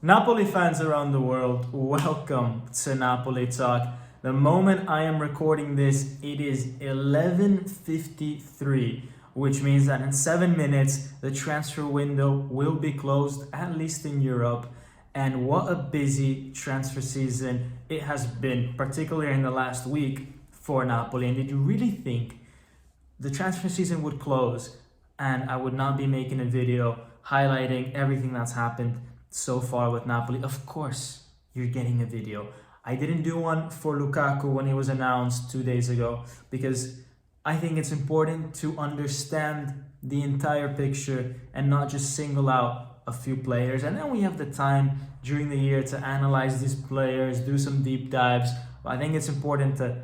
Napoli fans around the world, welcome to Napoli Talk. The moment I am recording this, it is 11:53, which means that in 7 minutes the transfer window will be closed, at least in Europe. And what a busy transfer season it has been, particularly in the last week for Napoli. And did you really think the transfer season would close and I would not be making a video highlighting everything that's happened so far with Napoli? Of course, you're getting a video. I didn't do one for Lukaku when he was announced 2 days ago because I think it's important to understand the entire picture and not just single out a few players. And then we have the time during the year to analyze these players, do some deep dives. But I think it's important to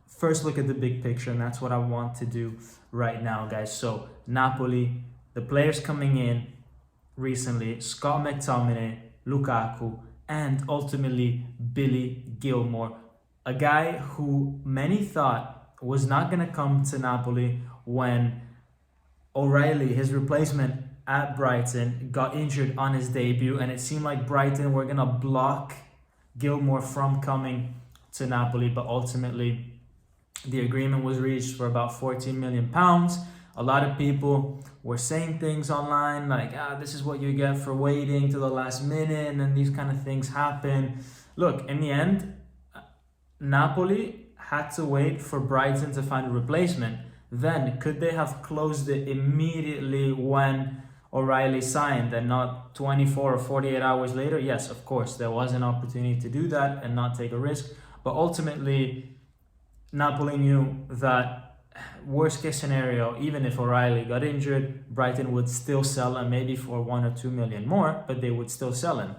first look at the big picture, and that's what I want to do right now, guys. So Napoli, the players coming in recently: Scott McTOMMINAY, Lukaku, and ultimately Billy Gilmour, a guy who many thought was not going to come to Napoli when O'Reilly, his replacement at Brighton, got injured on his debut, and it seemed like Brighton were going to block Gilmour from coming to Napoli, but ultimately the agreement was reached for about £14 million. A lot of people were saying things online like, this is what you get for waiting to the last minute, and these kind of things happen. Look, in the end, Napoli had to wait for Brighton to find a replacement. Then, could they have closed it immediately when O'Reilly signed and not 24 or 48 hours later? Yes, of course, there was an opportunity to do that and not take a risk. But ultimately, Napoli knew that worst case scenario, even if O'Reilly got injured, Brighton would still sell him, maybe for 1 or 2 million more, but they would still sell him.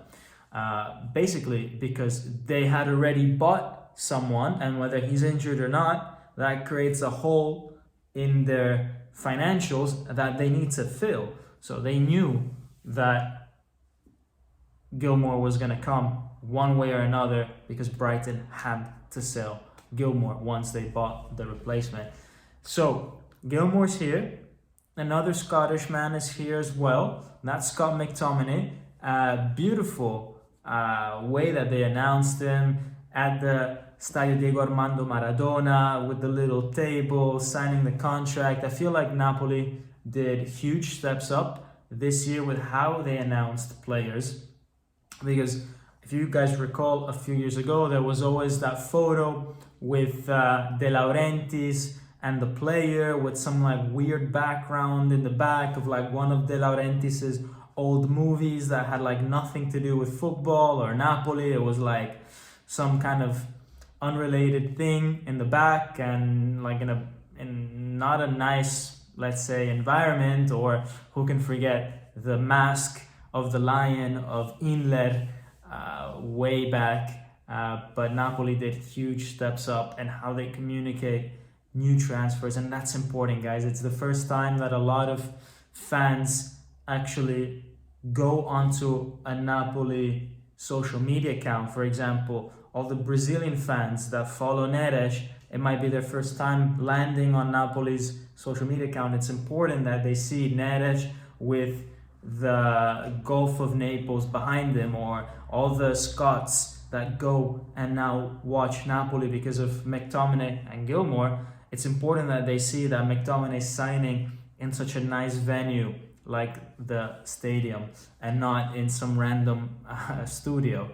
Basically, because they had already bought someone, and whether he's injured or not, that creates a hole in their financials that they need to fill. So they knew that Gilmour was going to come one way or another because Brighton had to sell Gilmour once they bought the replacement. So Gilmour's here. Another Scottish man is here as well. That's Scott McTominay. Beautiful way that they announced him at the Stadio Diego Armando Maradona with the little table, signing the contract. I feel like Napoli did huge steps up this year with how they announced players, because if you guys recall, a few years ago, there was always that photo with De Laurentiis and the player with some like weird background in the back of like one of De Laurentiis's old movies that had like nothing to do with football or Napoli. It was like some kind of unrelated thing in the back, and like in not a nice, let's say, environment. Or who can forget the mask of the lion of Inler way back. But Napoli did huge steps up and how they communicate new transfers, and that's important, guys. It's the first time that a lot of fans actually go onto a Napoli social media account. For example, all the Brazilian fans that follow Neres, it might be their first time landing on Napoli's social media account. It's important that they see Neres with the Gulf of Naples behind him, or all the Scots that go and now watch Napoli because of McTominay and Gilmour. It's important that they see that McTominay is signing in such a nice venue like the stadium and not in some random studio.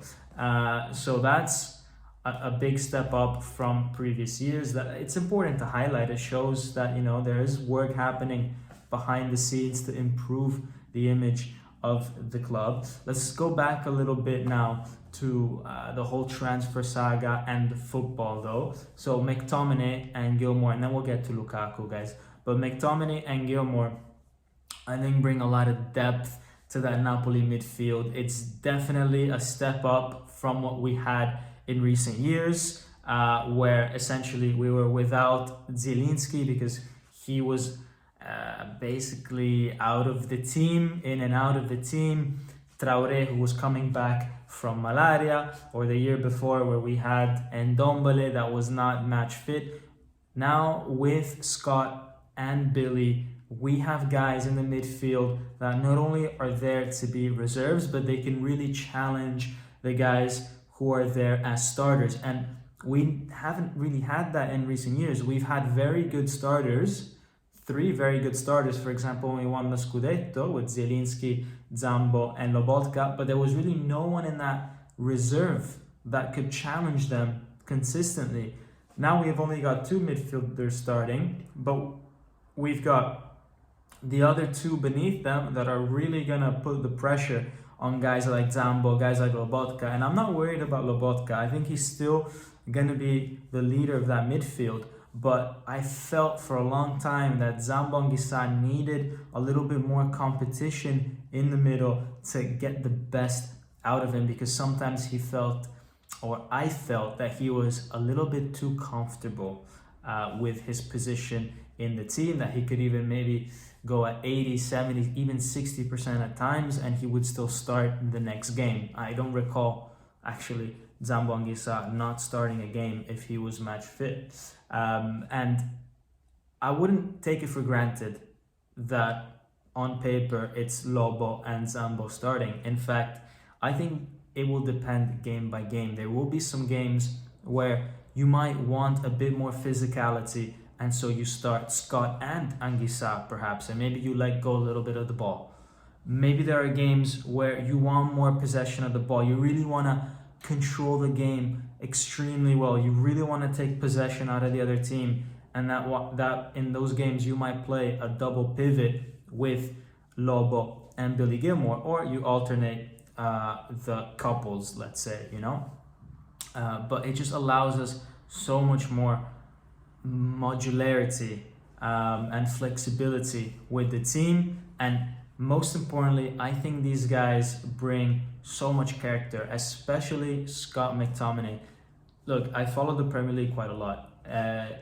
So that's a big step up from previous years. That it's important to highlight. It shows that, you know, there is work happening behind the scenes to improve the image of the club. Let's go back a little bit now to the whole transfer saga and the football, though. So McTominay and Gilmour, and then we'll get to Lukaku, guys. But McTominay and Gilmour, I think, bring a lot of depth to that Napoli midfield. It's definitely a step up from what we had in recent years, where essentially we were without Zielinski because he was basically out of the team, in and out of the team. Traoré, who was coming back from malaria, or the year before where we had Ndombele that was not match fit. Now with Scott and Billy, we have guys in the midfield that not only are there to be reserves, but they can really challenge the guys who are there as starters. And we haven't really had that in recent years. We've had very good starters, 3 very good starters. For example, when we won the Scudetto with Zielinski, Zambo, and Lobotka, but there was really no one in that reserve that could challenge them consistently. Now we've only got 2 midfielders starting, but we've got the other 2 beneath them that are really gonna put the pressure on guys like Zambo, guys like Lobotka. And I'm not worried about Lobotka. I think he's still gonna be the leader of that midfield. But I felt for a long time that Zambo Anguissa needed a little bit more competition in the middle to get the best out of him, because sometimes he felt, or I felt, that he was a little bit too comfortable with his position in the team, that he could even maybe go at 80, 70, even 60% at times, and he would still start the next game. I don't recall actually Zambo Anguissa not starting a game if he was match fit. And I wouldn't take it for granted that on paper it's Lobo and Zambo starting. In fact, I think it will depend game by game. There will be some games where you might want a bit more physicality, and so you start Scott and Anguissa perhaps, and maybe you let go a little bit of the ball. Maybe there are games where you want more possession of the ball. You really want to control the game extremely well. You really want to take possession out of the other team, and that in those games you might play a double pivot with Lobo and Billy Gilmour, or you alternate the couples, let's say, you know. But it just allows us so much more modularity and flexibility with the team. And most importantly, I think these guys bring so much character, especially Scott McTOMMINAY. Look, I follow the Premier League quite a lot.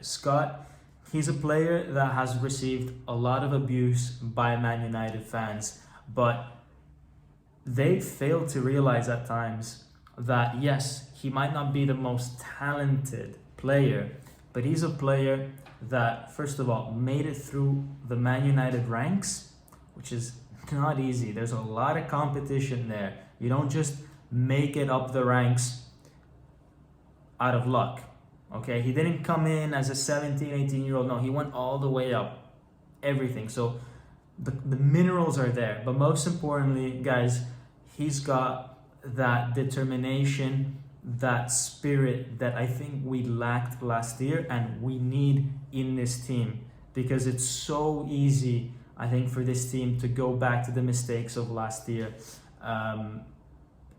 Scott, he's a player that has received a lot of abuse by Man United fans, but they fail to realize at times that yes, he might not be the most talented player, but he's a player that, first of all, made it through the Man United ranks, which is not easy. There's a lot of competition there. You don't just make it up the ranks out of luck, okay? He didn't come in as a 17, 18-year-old. No, he went all the way up, everything. So the minerals are there. But most importantly, guys, he's got that determination, that spirit that I think we lacked last year and we need in this team, because it's so easy, I think, for this team to go back to the mistakes of last year.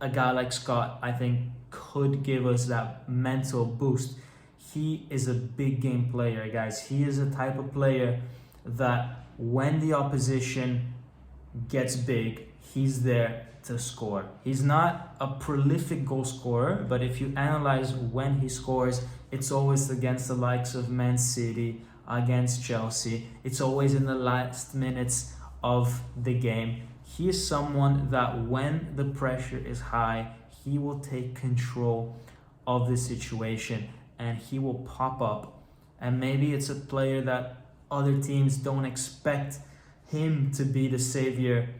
A guy like Scott, I think, could give us that mental boost. He is a big game player, guys. He is a type of player that when the opposition gets big, he's there to score. He's not a prolific goal scorer, but if you analyze when he scores, it's always against the likes of Man City, against Chelsea. It's always in the last minutes of the game. He is someone that when the pressure is high, he will take control of the situation and he will pop up. And maybe it's a player that other teams don't expect him to be the savior,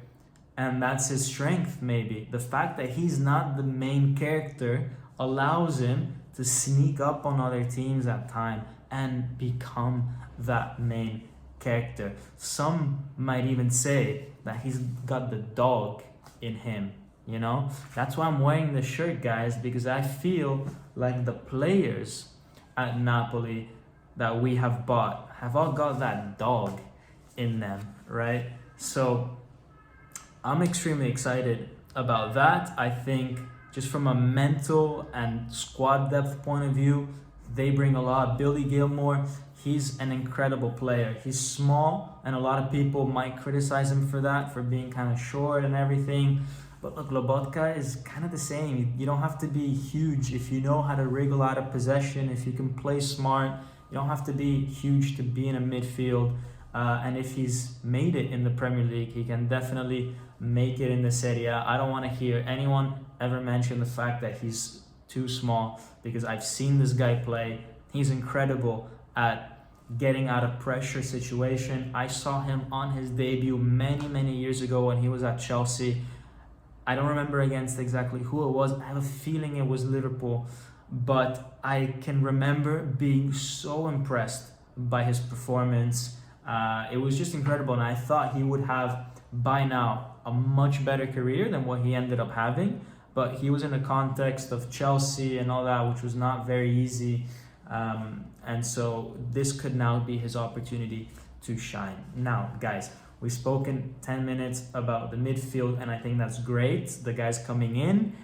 and that's his strength. Maybe the fact that he's not the main character allows him to sneak up on other teams at time and become that main character. Some might even say that he's got the dog in him, you know? That's why I'm wearing the shirt, guys, because I feel like the players at Napoli that we have bought have all got that dog in them, right? So I'm extremely excited about that. I think just from a mental and squad depth point of view, they bring a lot. Billy Gilmour, he's an incredible player. He's small, and a lot of people might criticize him for that, for being kind of short and everything. But look, Lobotka is kind of the same. You don't have to be huge if you know how to wriggle out of possession, if you can play smart. You don't have to be huge to be in a midfield. And if he's made it in the Premier League, he can definitely make it in the Serie A. I don't want to hear anyone ever mention the fact that he's too small, because I've seen this guy play. He's incredible at getting out of pressure situation. I saw him on his debut many years ago when he was at Chelsea. I don't remember against exactly who it was. I have a feeling it was Liverpool, but I can remember being so impressed by his performance. It was just incredible, and I thought he would have by now a much better career than what he ended up having. But he was in the context of Chelsea and all that, which was not very easy. And so this could now be his opportunity to shine. Now, guys, we've spoken 10 minutes about the midfield, and I think that's great. The guys coming in.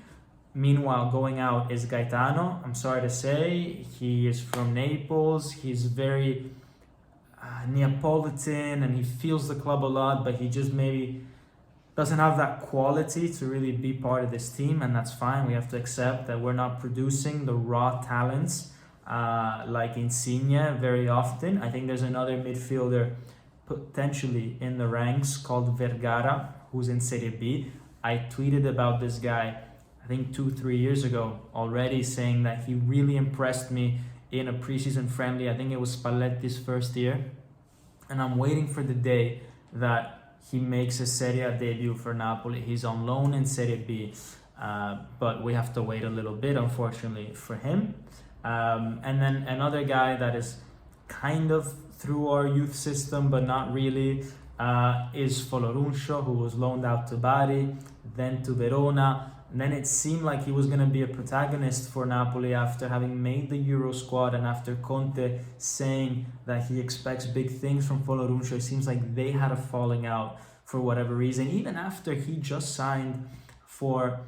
Meanwhile, going out is Gaetano. I'm sorry to say, he is from Naples. He's very Neapolitan, and he feels the club a lot, but he just maybe doesn't have that quality to really be part of this team, and that's fine. We have to accept that we're not producing the raw talents like Insigne very often. I think there's another midfielder potentially in the ranks called Vergara, who's in Serie B. I tweeted about this guy, I think 2-3 years ago already, saying that he really impressed me in a preseason friendly. I think it was Spalletti's first year. And I'm waiting for the day that he makes a Serie A debut for Napoli. He's on loan in Serie B, but we have to wait a little bit, unfortunately, for him. And then another guy that is kind of through our youth system, but not really, is Folorunsho, who was loaned out to Bari, then to Verona. And then it seemed like he was going to be a protagonist for Napoli after having made the Euro squad, and after Conte saying that he expects big things from Folorunsho. It seems like they had a falling out for whatever reason, even after he just signed for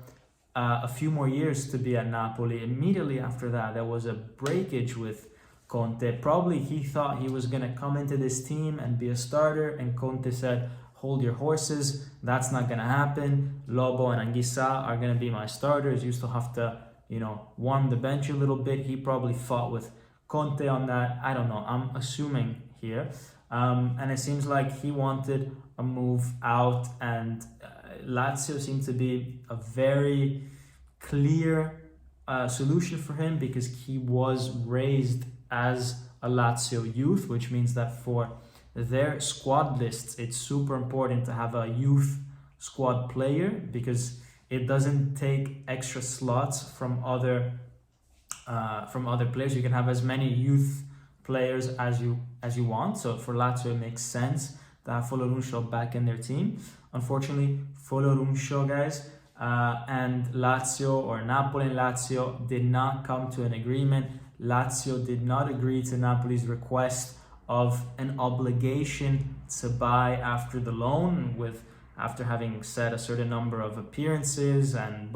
a few more years to be at Napoli. Immediately after that, there was a breakage with Conte. Probably he thought he was going to come into this team and be a starter, and Conte said, hold your horses, that's not going to happen. Lobo and Anguissa are going to be my starters. You still have to, warm the bench a little bit. He probably fought with Conte on that. I don't know. I'm assuming here. And it seems like he wanted a move out, and Lazio seemed to be a very clear solution for him, because he was raised as a Lazio youth, which means that for their squad lists, it's super important to have a youth squad player, because it doesn't take extra slots from other players. You can have as many youth players as you want. So for Lazio, it makes sense to have Folorunsho back in their team. Unfortunately, Folorunsho, guys, and Lazio, or Napoli and Lazio, did not come to an agreement. Lazio did not agree to Napoli's request of an obligation to buy after the loan, after having set a certain number of appearances and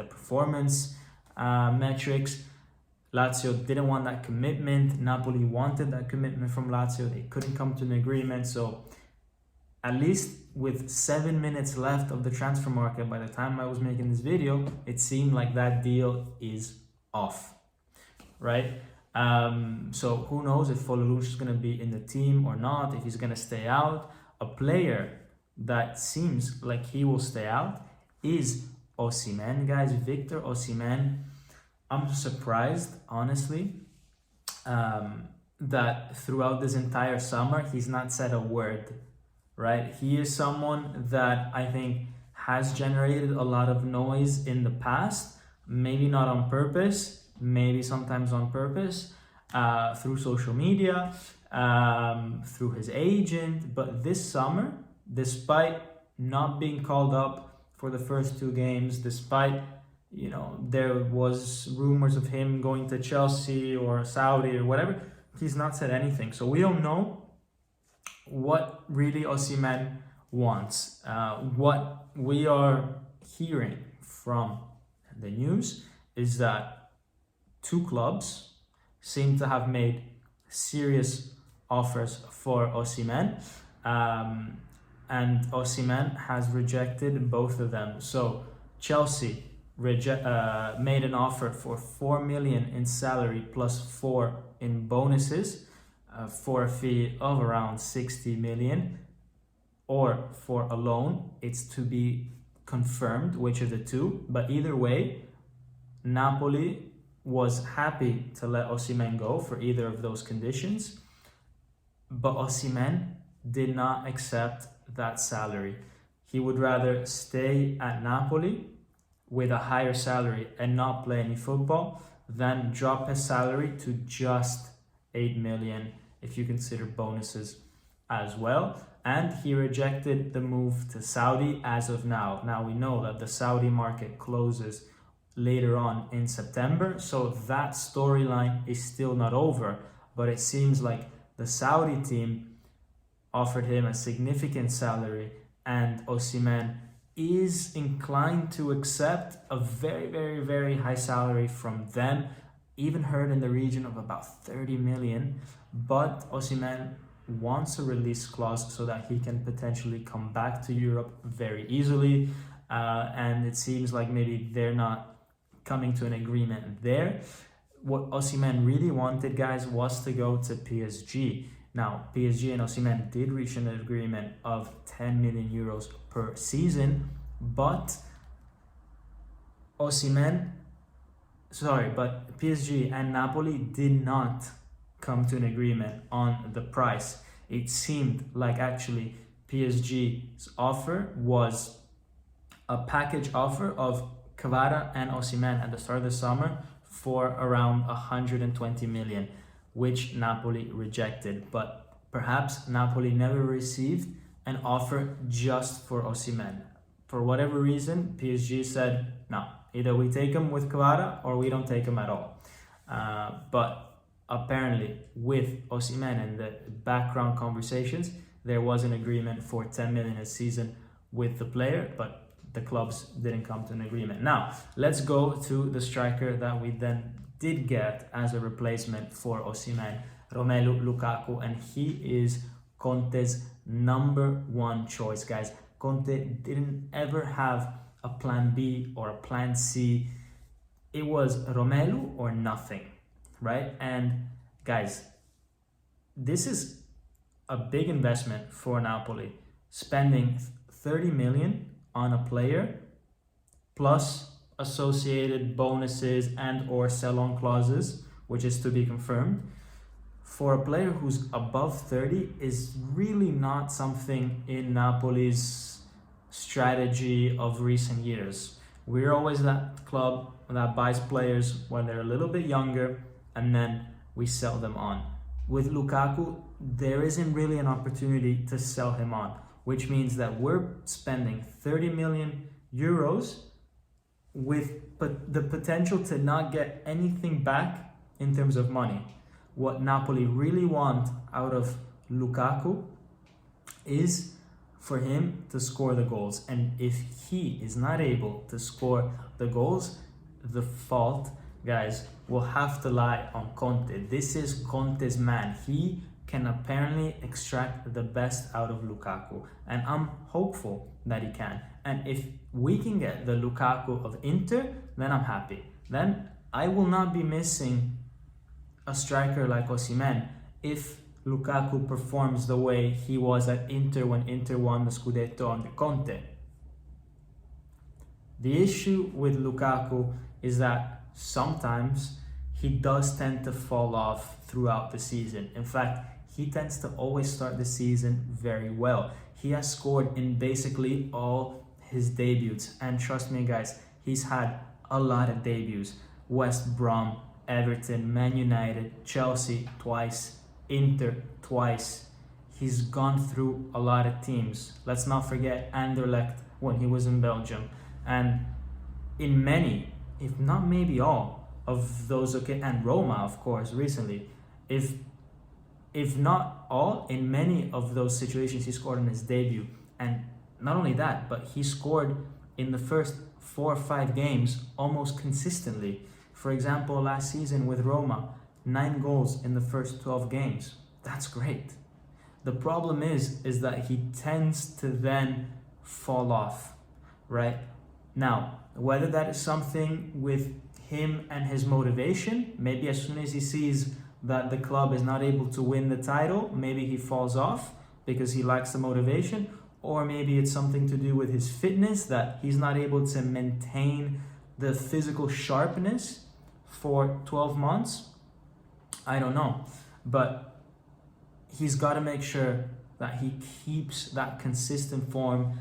performance metrics. Lazio didn't want that commitment. Napoli wanted that commitment from Lazio. They couldn't come to an agreement. So at least with 7 minutes left of the transfer market by the time I was making this video, it seemed like that deal is off, right? So who knows if Folorunsho is going to be in the team or not, if he's going to stay out. A player that seems like he will stay out is Osimhen, guys. Victor Osimhen. I'm surprised, honestly, that throughout this entire summer, he's not said a word, right? He is someone that I think has generated a lot of noise in the past, maybe not on purpose, maybe sometimes on purpose, through social media, through his agent. But this summer, despite not being called up for the first 2 games, despite, there was rumors of him going to Chelsea or Saudi or whatever, he's not said anything. So we don't know what really Osimhen wants. What we are hearing from the news is that 2 clubs seem to have made serious offers for Osimhen, and Osimhen has rejected both of them. So Chelsea made an offer for 4 million in salary plus 4 in bonuses, for a fee of around 60 million, or for a loan. It's to be confirmed which of the 2, but either way, Napoli was happy to let Osimhen go for either of those conditions. But Osimhen did not accept that salary. He would rather stay at Napoli with a higher salary and not play any football than drop his salary to just 8 million if you consider bonuses as well. And he rejected the move to Saudi as of now. Now we know that the Saudi market closes later on in September, so that storyline is still not over, but it seems like the Saudi team offered him a significant salary and Osimhen is inclined to accept a very, very, very high salary from them, even heard in the region of about 30 million. But Osimhen wants a release clause so that he can potentially come back to Europe very easily. And it seems like maybe they're not coming to an agreement there. What Osimhen really wanted, guys, was to go to PSG. Now, PSG and Osimhen did reach an agreement of 10 million euros per season, but PSG and Napoli did not come to an agreement on the price. It seemed like actually PSG's offer was a package offer of Kvara and Osimhen at the start of the summer for around 120 million, which Napoli rejected. But perhaps Napoli never received an offer just for Osimhen. For whatever reason, PSG said, no, either we take him with Kvara or we don't take him at all. But apparently with Osimhen and the background conversations, there was an agreement for 10 million a season with the player, but the clubs didn't come to an agreement. Now, let's go to the striker that we then did get as a replacement for Osimhen, Romelu Lukaku, and he is Conte's #1 choice, guys. Conte didn't ever have a plan B or a plan C. It was Romelu or nothing, right? And guys, this is a big investment for Napoli, spending 30 million on a player plus associated bonuses and or sell-on clauses, which is to be confirmed. For a player who's above 30 is really not something in Napoli's strategy of recent years. We're always that club that buys players when they're a little bit younger and then we sell them on. With Lukaku, there isn't really an opportunity to sell him on, which means that we're spending 30 million euros with the potential to not get anything back in terms of money. What Napoli really want out of Lukaku is for him to score the goals. And if he is not able to score the goals, the fault, guys, will have to lie on Conte. This is Conte's man. He can apparently extract the best out of Lukaku, and I'm hopeful that he can. And if we can get the Lukaku of Inter, then I'm happy. Then I will not be missing a striker like Osimhen if Lukaku performs the way he was at Inter when Inter won the Scudetto under Conte. The issue with Lukaku is that sometimes he does tend to fall off throughout the season. In fact, he tends to always start the season very well. He has scored in basically all his debuts. And trust me, guys, he's had a lot of debuts. West Brom, Everton, Man United, Chelsea twice, Inter twice. He's gone through a lot of teams. Let's not forget Anderlecht when he was in Belgium. And in many, if not maybe all, of those, and Roma, of course, recently, if not all, in many of those situations he scored in his debut. And not only that, but he scored in the first 4 or 5 games almost consistently. For example, last season with Roma, 9 goals in the first 12 games. That's great. The problem is that he tends to then fall off, right? Now, whether that is something with him and his motivation, maybe as soon as he sees that the club is not able to win the title, maybe he falls off because he lacks the motivation, or maybe it's something to do with his fitness, that he's not able to maintain the physical sharpness for 12 months. I don't know, but he's got to make sure that he keeps that consistent form.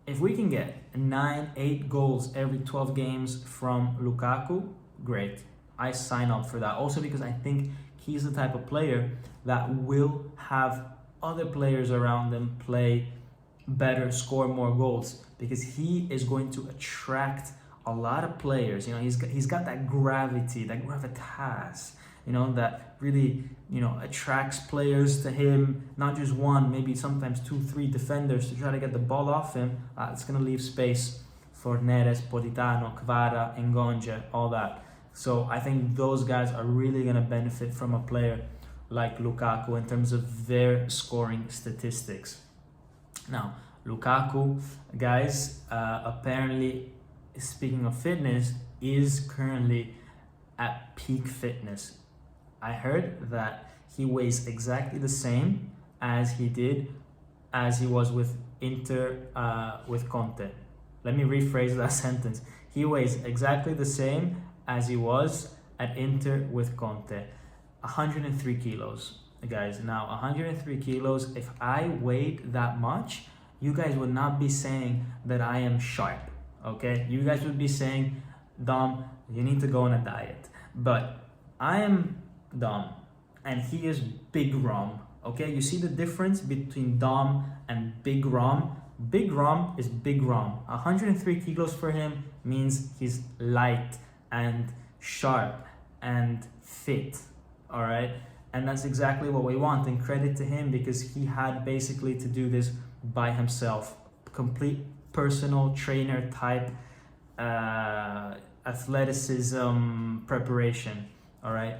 If we can get 8 goals every 12 games from Lukaku, great. I sign up for that. Also because I think he's the type of player that will have other players around him play better, score more goals, because he is going to attract a lot of players. He's got that gravity, that gravitas, that really, attracts players to him, not just one, maybe sometimes 2, 3 defenders to try to get the ball off him. It's going to leave space for Neres, Politano, Kvara, Ngonja, all that. So I think those guys are really going to benefit from a player like Lukaku in terms of their scoring statistics. Now, Lukaku, guys, apparently, speaking of fitness, is currently at peak fitness. I heard that he weighs exactly the same as he was with Inter with Conte. Let me rephrase that sentence. He weighs exactly the same as he was at Inter with Conte. 103 kilos, guys. Now, 103 kilos, if I weighed that much, you guys would not be saying that I am sharp, okay? You guys would be saying, Dom, you need to go on a diet. But I am Dom, and he is Big Rom, okay? You see the difference between Dom and Big Rom? Big Rom is Big Rom. 103 kilos for him means he's light and sharp and fit, all right? And that's exactly what we want, and credit to him, because he had basically to do this by himself. Complete personal trainer type athleticism preparation, all right?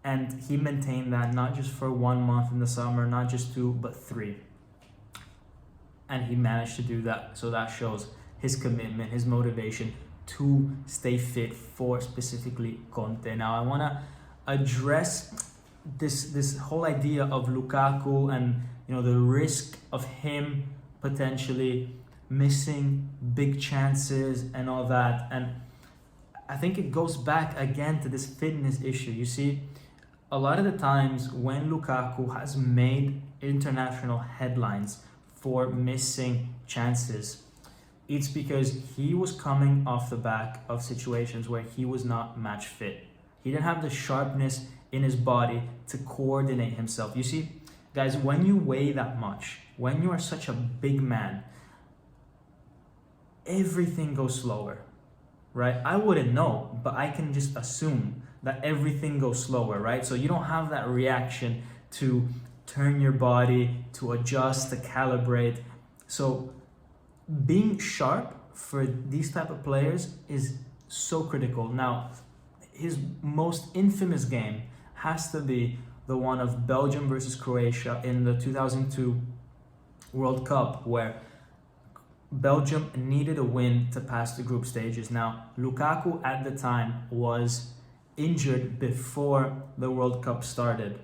And he maintained that not just for 1 month in the summer, not just 2, but 3. And he managed to do that. So that shows his commitment, his motivation to stay fit for specifically Conte. Now I want to address this whole idea of Lukaku and the risk of him potentially missing big chances and all that. And I think it goes back again to this fitness issue. You see, a lot of the times when Lukaku has made international headlines for missing chances, it's because he was coming off the back of situations where he was not match fit. He didn't have the sharpness in his body to coordinate himself. You see, guys, when you weigh that much, when you are such a big man, everything goes slower, right? I wouldn't know, but I can just assume that everything goes slower, right? So you don't have that reaction to turn your body, to adjust, to calibrate. So being sharp for these type of players is so critical. Now, his most infamous game has to be the one of Belgium versus Croatia in the 2002 World Cup, where Belgium needed a win to pass the group stages. Now, Lukaku at the time was injured before the World Cup started.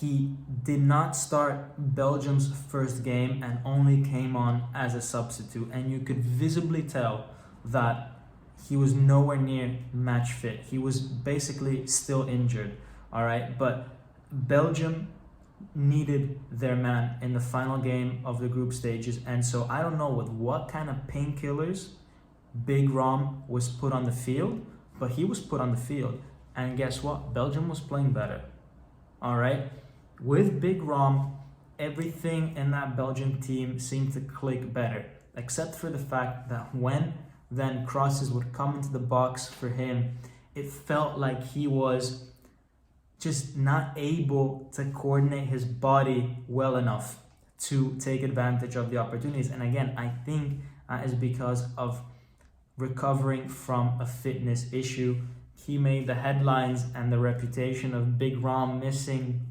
He did not start Belgium's first game and only came on as a substitute. And you could visibly tell that he was nowhere near match fit. He was basically still injured, all right? But Belgium needed their man in the final game of the group stages. And so I don't know with what kind of painkillers Big Rom was put on the field, but he was put on the field. And guess what? Belgium was playing better, all right? With Big Rom, everything in that Belgian team seemed to click better, except for the fact that when then crosses would come into the box for him, it felt like he was just not able to coordinate his body well enough to take advantage of the opportunities. And again, I think that is because of recovering from a fitness issue. He made the headlines, and the reputation of Big Rom missing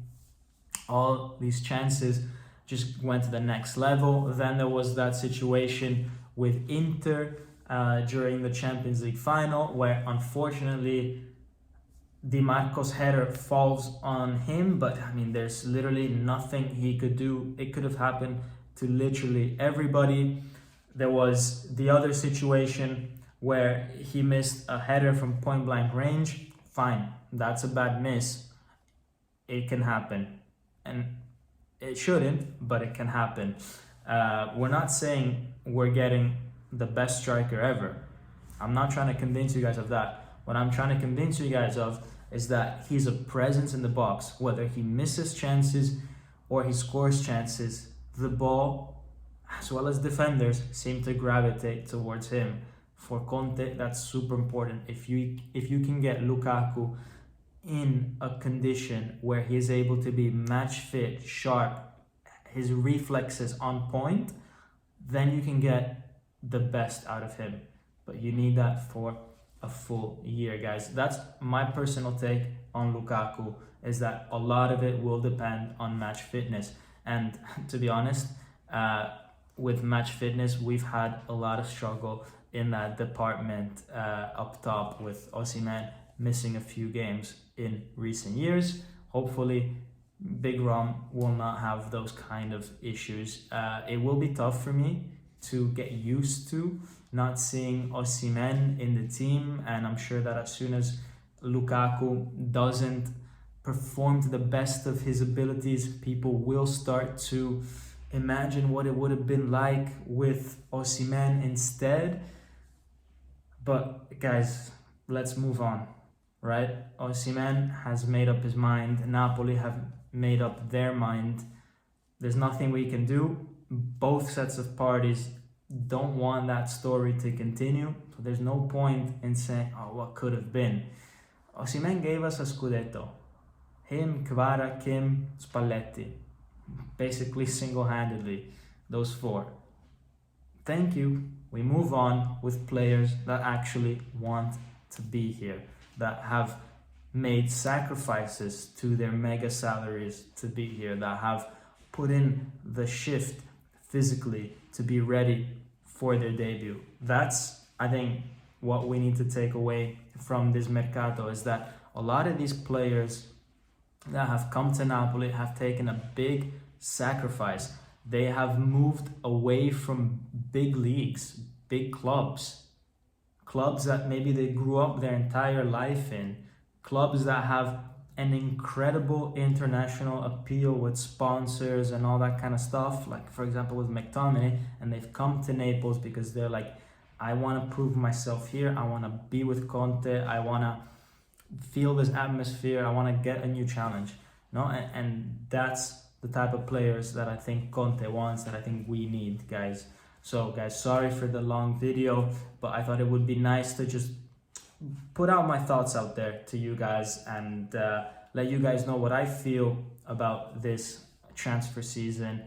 all these chances just went to the next level. Then there was that situation with Inter during the Champions League final, where unfortunately Di Marco's header falls on him, but I mean, there's literally nothing he could do. It could have happened to literally everybody. There was the other situation where he missed a header from point blank range. Fine, that's a bad miss. it can happen. And it shouldn't, but it can happen. We're not saying we're getting the best striker ever. I'm not trying to convince you guys of that. What I'm trying to convince you guys of is that he's a presence in the box. Whether he misses chances or he scores chances, the ball, as well as defenders, seem to gravitate towards him. For Conte, that's super important. If you can get Lukaku in a condition where he is able to be match fit, sharp, his reflexes on point, then you can get the best out of him. But you need that for a full year, guys. That's my personal take on Lukaku, is that a lot of it will depend on match fitness. And to be honest, with match fitness, we've had a lot of struggle in that department up top, with Osimhen missing a few games in recent years. Hopefully, Big Rom will not have those kind of issues. It will be tough for me to get used to not seeing Osimhen in the team, and I'm sure that as soon as Lukaku doesn't perform to the best of his abilities, people will start to imagine what it would have been like with Osimhen instead. But guys, let's move on, right? Osimhen has made up his mind. Napoli have made up their mind. There's nothing we can do. Both sets of parties don't want that story to continue. So there's no point in saying, oh, what could have been. Osimhen gave us a Scudetto. Him, Kvara, Kim, Spalletti. Basically single-handedly, those four. Thank you. We move on with players that actually want to be here, that have made sacrifices to their mega salaries to be here, that have put in the shift physically to be ready for their debut. That's, I think, what we need to take away from this mercato, is that a lot of these players that have come to Napoli have taken a big sacrifice. They have moved away from big leagues, big clubs that maybe they grew up their entire life in, clubs that have an incredible international appeal with sponsors and all that kind of stuff, like for example with McTOMMINAY, and they've come to Naples because they're like, I want to prove myself here, I want to be with Conte, I want to feel this atmosphere, I want to get a new challenge, no? And that's the type of players that I think Conte wants, that I think we need, guys. So guys, sorry for the long video, but I thought it would be nice to just put out my thoughts out there to you guys, and let you guys know what I feel about this transfer season,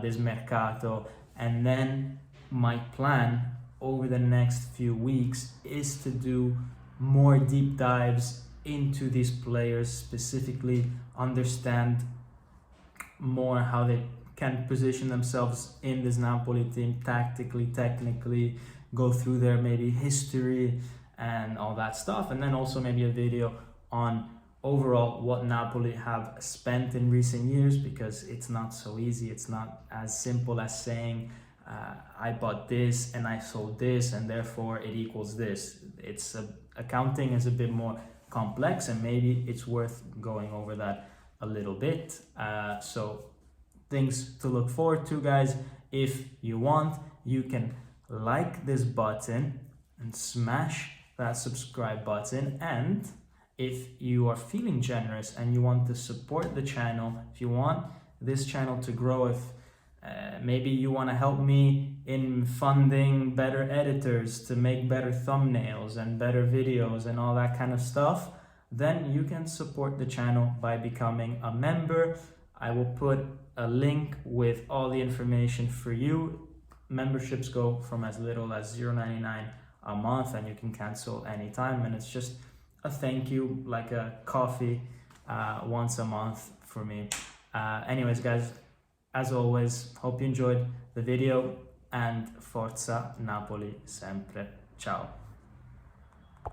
this mercato. And then my plan over the next few weeks is to do more deep dives into these players, specifically understand more how they can position themselves in this Napoli team tactically, technically, go through their maybe history and all that stuff, and then also maybe a video on overall what Napoli have spent in recent years, because it's not so easy. It's not as simple as saying I bought this and I sold this and therefore it equals this. It's accounting is a bit more complex, and maybe it's worth going over that a little bit. So things to look forward to, guys. If you want, you can like this button and smash that subscribe button, and if you are feeling generous and you want to support the channel, if you want this channel to grow, if maybe you want to help me in funding better editors to make better thumbnails and better videos and all that kind of stuff, then you can support the channel by becoming a member. I will put a link with all the information for you. Memberships go from as little as $0.99 a month, and you can cancel anytime, and it's just a thank you, like a coffee once a month for me. Anyways, guys, as always, hope you enjoyed the video, and Forza Napoli sempre. Ciao.